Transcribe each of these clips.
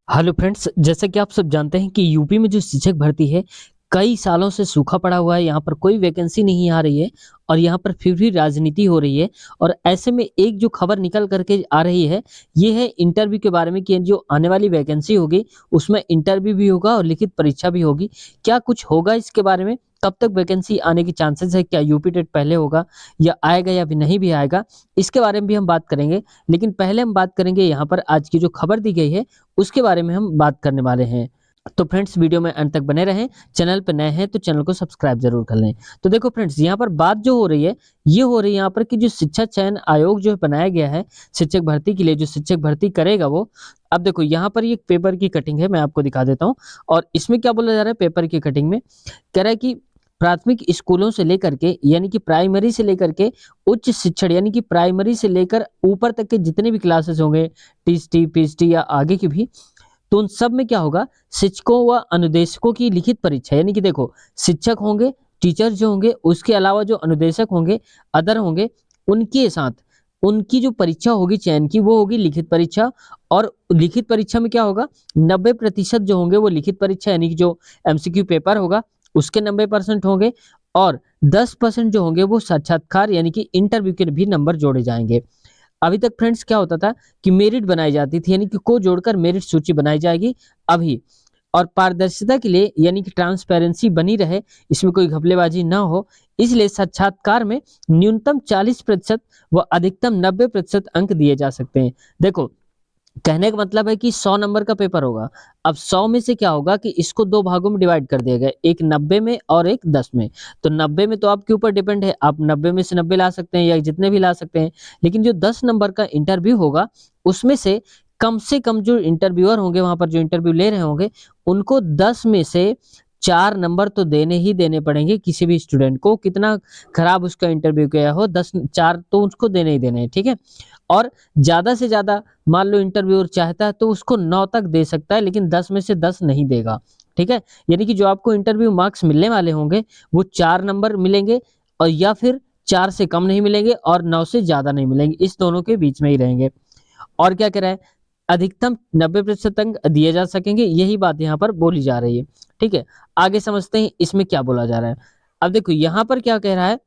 Hello friends, जैसा कि आप सब जानते हैं कि यूपी में जो शिक्षक भर्ती है, कई सालों से सूखा पड़ा हुआ है। यहाँ पर कोई वैकेंसी नहीं आ रही है और यहाँ पर फिर भी राजनीति हो रही है। और ऐसे में एक जो खबर निकल करके आ रही है, ये है इंटरव्यू के बारे में कि जो आने वाली वैकेंसी होगी, उसमें इंटरव्यू भी होगा और लिखित परीक्षा भी होगी। क्या कुछ होगा इसके बारे में? कब तक वैकेंसी आने की चांसेस है? क्या यूपी टेट पहले होगा या आएगा या भी नहीं भी आएगा? इसके बारे में भी हम बात करेंगे। लेकिन पहले हम बात करेंगे यहाँ पर आज की जो खबर दी गई है, उसके बारे में हम बात करने वाले हैं। तो फ्रेंड्स, वीडियो में अंत तक बने रहें। चैनल पर नए हैं तो चैनल को सब्सक्राइब जरूर कर लें। तो देखो फ्रेंड्स, यहाँ पर बात जो हो रही है, ये हो रही है यहाँ पर कि जो शिक्षा चयन आयोग जो बनाया गया है शिक्षक भर्ती के लिए, जो शिक्षक भर्ती करेगा वो, अब देखो यहाँ पर ये पेपर की कटिंग है, मैं आपको दिखा देता हूँ। और इसमें क्या बोला जा रहा है पेपर की कटिंग में? कह रहा है कि प्राथमिक स्कूलों से लेकर के, यानी कि प्राइमरी से लेकर के उच्च शिक्षण, यानी कि प्राइमरी से लेकर ऊपर तक के जितने भी क्लासेस होंगे, टीएसटी, पीएचडी या आगे की भी, तो उन सब में क्या होगा, शिक्षकों व अनुदेशकों की लिखित परीक्षा। यानी कि देखो, शिक्षक होंगे, टीचर जो होंगे, उसके अलावा जो अनुदेशक होंगे, अदर होंगे, उनके साथ उनकी जो परीक्षा होगी चयन की, वो होगी लिखित परीक्षा। और लिखित परीक्षा में क्या होगा, 90% जो होंगे वो लिखित परीक्षा, यानी कि जो एमसीक्यू पेपर होगा उसके 90% होंगे। और 10% जो होंगे वो साक्षात्कार, यानी कि इंटरव्यू के भी नंबर जोड़े जाएंगे। अभी तक फ्रेंड्स क्या होता था कि मेरिट बनाई जाती थी, यानी कि को जोड़कर मेरिट सूची बनाई जाएगी अभी। और पारदर्शिता के लिए, यानी कि ट्रांसपेरेंसी बनी रहे, इसमें कोई घपलेबाजी ना हो, इसलिए साक्षात्कार में न्यूनतम 40% व अधिकतम 90% अंक दिए जा सकते हैं। देखो, कहने का मतलब है कि 100 नंबर का पेपर होगा। अब 100 में से क्या होगा कि इसको दो भागों में डिवाइड कर दिया गया, एक 90 में और एक 10 में। तो 90 में तो आपके ऊपर डिपेंड है, आप 90 में से 90 ला सकते हैं या जितने भी ला सकते हैं। लेकिन जो 10 नंबर का इंटरव्यू होगा, उसमें से कम जो इंटरव्यूअर होंगे, वहां पर जो इंटरव्यू ले रहे होंगे, उनको 10 में से 4 नंबर तो देने ही देने पड़ेंगे। किसी भी स्टूडेंट को कितना खराब उसका इंटरव्यू गया हो, 10 4 तो उसको देने ही देने हैं, ठीक है। और ज्यादा से ज्यादा मान लो इंटरव्यूअर चाहता है तो उसको 9 तक दे सकता है, लेकिन 10 में से 10 नहीं देगा, ठीक है। यानी कि जो आपको इंटरव्यू मार्क्स मिलने वाले होंगे, वो 4 नंबर मिलेंगे, और या फिर 4 से कम नहीं मिलेंगे और 9 से ज्यादा नहीं मिलेंगे, इस दोनों के बीच में ही रहेंगे। और क्या कह रहा है, अधिकतम 90% अंक दिए जा सकेंगे, यही बात यहाँ पर बोली जा रही है, ठीक है। आगे समझते हैं इसमें क्या बोला जा रहा है। अब देखो यहाँ पर क्या कह रहा है,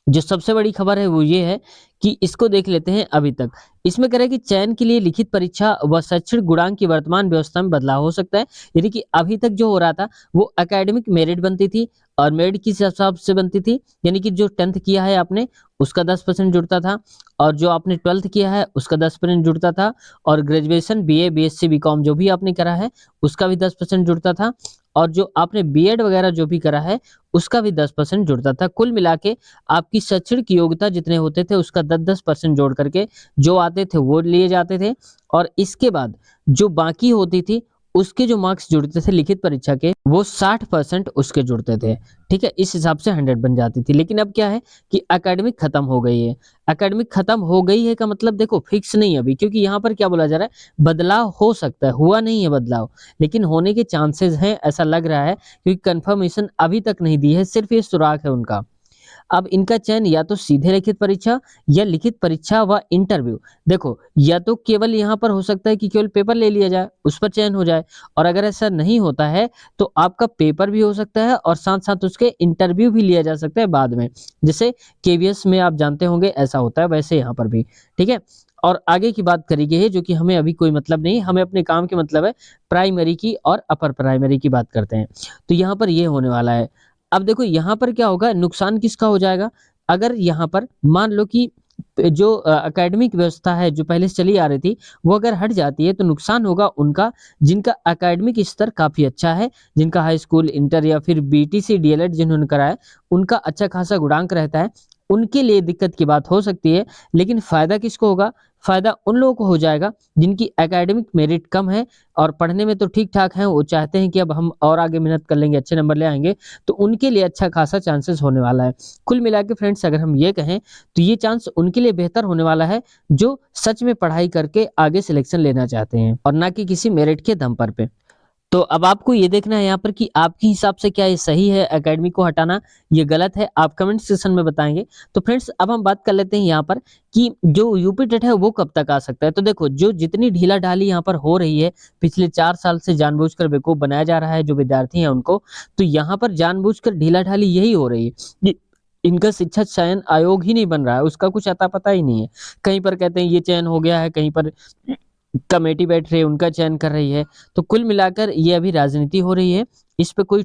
जो सबसे बड़ी खबर है वो ये है कि इसको देख लेते हैं अभी तक। इसमें कह रहा है कि चयन के लिए लिखित परीक्षा व शैक्षणिक गुणांक की वर्तमान व्यवस्था में बदलाव हो सकता है। यानी कि अभी तक जो हो रहा था वो एकेडमिक मेरिट बनती थी, और मेरिट किस हिसाब से बनती थी, यानी कि जो 10th किया है आपने उसका 10% जुड़ता था, और जो आपने 12th किया है उसका 10% जुड़ता था, और ग्रेजुएशन बीए बीएससी बीकॉम जो भी आपने करा है उसका भी 10% जुड़ता था, और जो आपने बीएड वगैरह जो भी करा है उसका भी 10% जुड़ता था। कुल मिला के आपकी शैक्षणिक योग्यता जितने होते थे उसका 10-10% जोड़ करके जो आते थे वो लिए जाते थे। और इसके बाद जो बाकी होती थी, उसके जो मार्क्स जुड़ते थे लिखित परीक्षा के, वो 60% उसके जुड़ते थे, ठीक है। इस हिसाब से 100 बन जाती थी। लेकिन अब क्या है कि एकेडमिक खत्म हो गई है। एकेडमिक खत्म हो गई है का मतलब देखो फिक्स नहीं है अभी, क्योंकि यहाँ पर क्या बोला जा रहा है, बदलाव हो सकता है, हुआ नहीं है बदलाव, लेकिन होने के चांसेस हैं, ऐसा लग रहा है, क्योंकि कंफर्मेशन अभी तक नहीं दी है, सिर्फ ये सुराग है उनका। अब इनका चयन या तो सीधे लिखित परीक्षा या लिखित परीक्षा व इंटरव्यू। देखो, या तो केवल यहाँ पर हो सकता है कि केवल पेपर ले लिया जाए, उस पर चयन हो जाए, और अगर ऐसा नहीं होता है तो आपका पेपर भी हो सकता है और साथ साथ उसके इंटरव्यू भी लिया जा सकता है बाद में। जैसे केवीएस में आप जानते होंगे ऐसा होता है, वैसे यहाँ पर भी, ठीक है। और आगे की बात करी गई है जो कि हमें अभी कोई मतलब नहीं, हमें अपने काम के मतलब है प्राइमरी की और अपर प्राइमरी की बात करते हैं। तो यहाँ पर ये होने वाला है। अब देखो यहाँ पर क्या होगा, नुकसान किसका हो जाएगा, अगर यहाँ पर मान लो कि जो एकेडमिक व्यवस्था है जो पहले से चली आ रही थी, वो अगर हट जाती है तो नुकसान होगा उनका जिनका एकेडमिक स्तर काफी अच्छा है, जिनका हाई स्कूल, इंटर या फिर बीटीसी डीएलएड जिन्होंने करा है, उनका अच्छा खासा गुणांक रहता है, उनके लिए दिक्कत की बात हो सकती है। लेकिन फायदा किसको होगा, फायदा उन लोगों को हो जाएगा जिनकी एकेडमिक मेरिट कम है और पढ़ने में तो ठीक ठाक है, वो चाहते हैं कि अब हम और आगे मेहनत कर लेंगे, अच्छे नंबर ले आएंगे, तो उनके लिए अच्छा खासा चांसेस होने वाला है। कुल मिला के फ्रेंड्स अगर हम ये कहें तो ये चांस उनके लिए बेहतर होने वाला है जो सच में पढ़ाई करके आगे सिलेक्शन लेना चाहते हैं, और ना कि किसी मेरिट के दम पर पे। तो अब आपको ये देखना है यहाँ पर कि आपके हिसाब से क्या ये सही है एकेडमी को हटाना, ये गलत है, आप कमेंट सेक्शन में बताएँगे। तो फ्रेंड्स अब हम बात कर लेते हैं यहाँ पर कि जो यूपी टेट है वो कब तक आ सकता है। तो देखो जो जितनी ढीला-ढाली यहाँ पर हो रही है, पिछले 4 साल से जानबूझकर बेवकूफ़ बनाया जा रहा है जो विद्यार्थी हैं उनको, तो यहाँ पर जानबूझकर ढीला-ढाली यही हो रही है कि इनका शिक्षा चयन आयोग ही नहीं बन रहा है, उसका कुछ अता-पता ही नहीं है। कहीं पर कहते हैं ये चयन हो गया है, कहीं पर कमेटी बैठ रही है, उनका चयन कर रही है। तो कुल मिलाकर ये अभी राजनीति हो रही है। इस पे कोई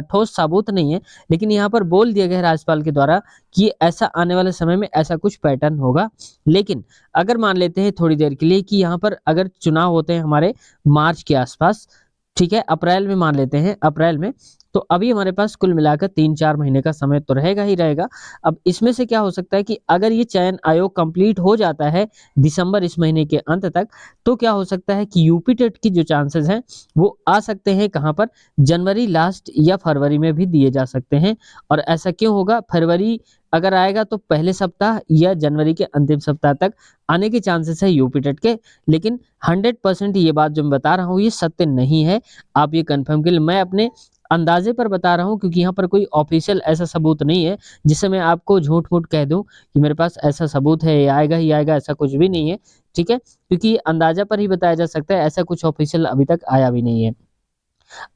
ठोस सबूत नहीं है, लेकिन यहाँ पर बोल दिया गया है राज्यपाल के द्वारा कि ऐसा आने वाले समय में ऐसा कुछ पैटर्न होगा। लेकिन अगर मान लेते हैं थोड़ी देर के लिए कि यहाँ पर अगर चुनाव होते हैं हमारे मार्च के आसपास, ठीक है? अप्रैल में मान लेते हैं अप्रैल में, तो अभी हमारे पास कुल मिलाकर 3-4 महीने का समय तो रहेगा ही रहेगा। अब इसमें से क्या हो सकता है कि अगर ये चयन आयोग कंप्लीट हो जाता है दिसंबर इस महीने के अंत तक, तो क्या हो सकता है कि यूपी टेट की जो चांसेस हैं, वो आ सकते हैं कहाँ पर? जनवरी लास्ट या फरवरी में भी दिए जा सकते हैं। और ऐसा क्यों होगा? फरवरी अगर आएगा तो पहले सप्ताह या जनवरी के अंतिम सप्ताह तक आने के चांसेस है यूपी टेट के। लेकिन 100% ये बात जो मैं बता रहा हूँ ये सत्य नहीं है। आप ये कन्फर्म कर लें। मैं अपने अंदाज़े पर बता रहा हूँ क्योंकि यहाँ पर कोई ऑफ़िशियल ऐसा सबूत नहीं है, जिससे मैं आपको झूठ-मूठ कह दूँ कि मेरे पास ऐसा सबूत है, ये आएगा ही आएगा, ऐसा कुछ भी नहीं है, ठीक है? क्योंकि अंदाज़ा पर ही बताया जा सकता है, ऐसा कुछ ऑफ़िशियल अभी तक आया भी नहीं है।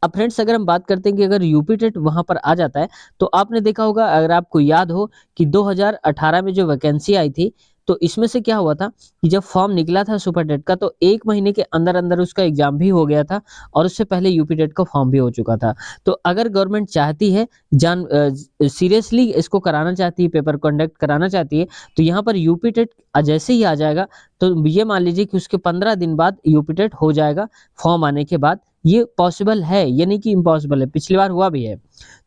अब फ्रेंड्स अगर हम बात करते हैं कि अगर यूपी टेट वहाँ पर आ जाता है, तो आपने देखा होगा अगर आपको याद हो कि 2018 में जो वैकेंसी आई थी, तो इसमें से क्या हुआ था कि जब फॉर्म निकला था सुपर टेट का तो 1 महीने के अंदर-अंदर उसका एग्ज़ाम भी हो गया था और उससे पहले यूपी टेट का फॉर्म भी हो चुका था। तो अगर गवर्नमेंट चाहती है सीरियसली इसको कराना चाहती है, पेपर कंडक्ट कराना चाहती है, तो यहाँ पर यूपी टेट जैसे ही आ जाएगा, तो ये मान लीजिए कि उसके 15 दिन बाद यूपी टेट हो जाएगा, फॉर्म आने के बाद। ये पॉसिबल है, ये नहीं कि इम्पॉसिबल है, पिछली बार हुआ भी है।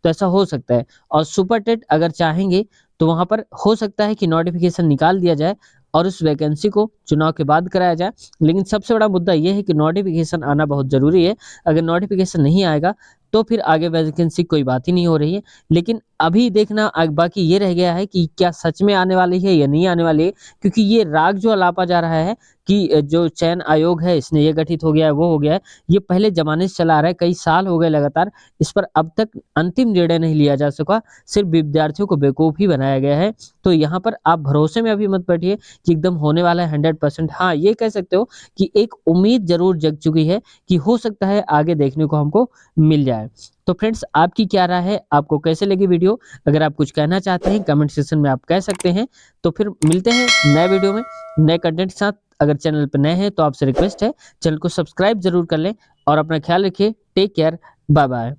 तो ऐसा हो सकता है और सुपर टेट अगर चाहेंगे तो वहाँ पर हो सकता है कि नोटिफ़िकेशन निकाल दिया जाए और उस वैकेंसी को चुनाव के बाद कराया जाए। लेकिन सबसे बड़ा मुद्दा ये है कि नोटिफ़िकेशन आना बहुत ज़रूरी है। अगर नोटिफ़िकेशन नहीं आएगा तो फिर आगे वैकेंसी की कोई बात ही नहीं हो रही है। लेकिन अभी देखना बाकी ये रह गया है कि क्या सच में आने वाली है या नहीं आने वाली है? क्योंकि ये राग जो अलापा जा रहा है कि जो चयन आयोग है इसने ये गठित हो गया है, वो हो गया है। ये पहले ज़माने से चला आ रहा है, कई साल हो गए लगातार। इस पर अब तक अंतिम निर्णय नहीं लिया जा सका, सिर्फ़ विद्यार्थियों को बेवकूफ़ ही बनाया गया है। तो यहाँ पर आप भरोसे में अभी मत बैठिए कि एकदम होने वाला है 100%। हाँ, ये कह सकते हो कि एक उम्मीद ज़रूर जग चुकी है कि हो सकता है आगे देखने को हमको मिल जाए। तो फ्रेंड्स आपकी क्या राय है? आपको कैसे लगी वीडियो? अगर आप कुछ कहना चाहते हैं कमेंट सेक्शन में आप कह सकते हैं। तो फिर मिलते हैं नए वीडियो में, नए कंटेंट के साथ। अगर चैनल पे नए हैं तो आपसे रिक्वेस्ट है चैनल को सब्सक्राइब ज़रूर कर लें और अपना ख़्याल रखिए। Take care, bye bye.